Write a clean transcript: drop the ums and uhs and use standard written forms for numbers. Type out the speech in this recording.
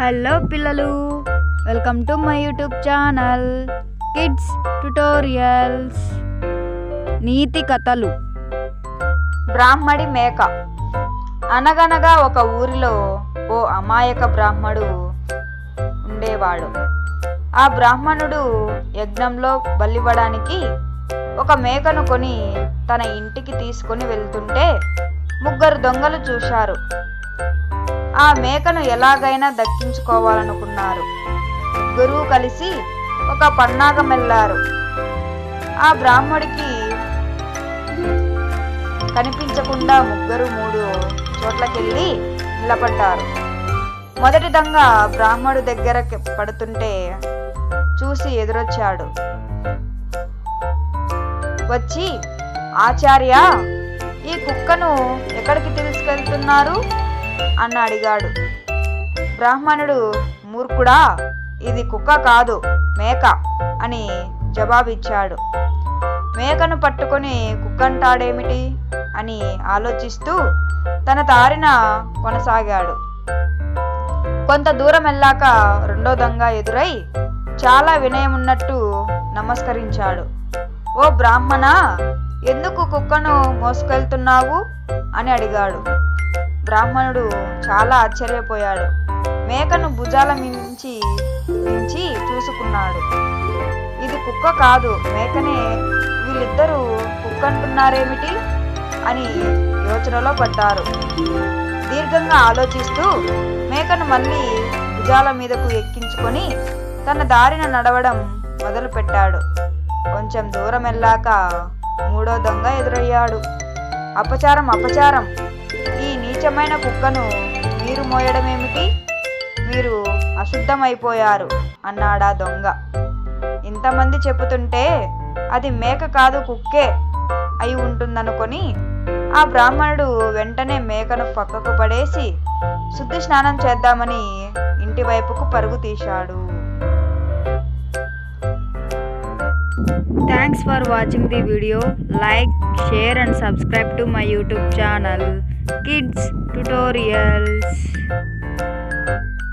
Hello పిల్లలు, welcome to my YouTube channel kids tutorials. నీతి కథలు. బ్రాహ్మడి మేక. అనగనగా ఒక ఊరిలో ఓ అమాయక బ్రాహ్మడు ఉండేవాడు. ఆ బ్రాహ్మణుడు యజ్ఞంలో బలివ్వడానికి ఒక మేకను కొని తన ఇంటికి తీసుకొని వెళ్తుంటే ముగ్గురు దొంగలు చూశారు. ఆ మేకను ఎలాగైనా దక్కించుకోవాలనుకున్నారు. ముగ్గురు కలిసి ఒక పన్నాగం వెళ్ళారు. ఆ బ్రాహ్మడికి కనిపించకుండా ముగ్గురు 3 చోట్లకెళ్ళి నిలబడ్డారు. మొదటి దొంగ బ్రాహ్మడు దగ్గర పడుతుంటే చూసి ఎదురొచ్చాడు. వచ్చి, ఆచార్య, ఈ కుక్కను ఎక్కడికి తీసుకెళ్తున్నారు అని అడిగాడు. బ్రాహ్మణుడు, మూర్ఖుడా, ఇది కుక్క కాదు, మేక అని జవాబిచ్చాడు. మేకను పట్టుకొని కుక్కంటాడేమిటి అని ఆలోచిస్తూ తన దారిన కొనసాగాడు. కొంత దూరం వెళ్ళాక రెండో దొంగ ఎదురై చాలా వినయమున్నట్టు నమస్కరించాడు. ఓ బ్రాహ్మణ, ఎందుకు కుక్కను మోసుకెళ్తున్నావు అని అడిగాడు. బ్రాహ్మణుడు చాలా ఆశ్చర్యపోయాడు. మేకను భుజాల మించి చూసుకున్నాడు. ఇది కుక్క కాదు, మేకనే, వీళ్ళిద్దరూ కుక్కంటున్నారేమిటి అని యోచనలో పడ్డారు. దీర్ఘంగా ఆలోచిస్తూ మేకను మళ్ళీ భుజాల మీదకు ఎక్కించుకొని తన దారిన నడవడం మొదలుపెట్టాడు. కొంచెం దూరం వెళ్ళాక మూడో దొంగ ఎదురయ్యాడు. అపచారం, అపచారం, ఈ నీచమైన కుక్కను మీరు మోయడమేమిటి? మీరు అశుద్ధమైపోయారు అన్నాడా దొంగ. ఇంతమంది చెబుతుంటే అది మేక కాదు, కుక్కే అయి ఉంటుందనుకొని ఆ బ్రాహ్మణుడు వెంటనే మేకను పక్కకు పడేసి శుద్ధి స్నానం చేద్దామని ఇంటి వైపుకు పరుగు తీశాడు. Thanks for watching the video. Like, share and subscribe to my YouTube channel Kids Tutorials.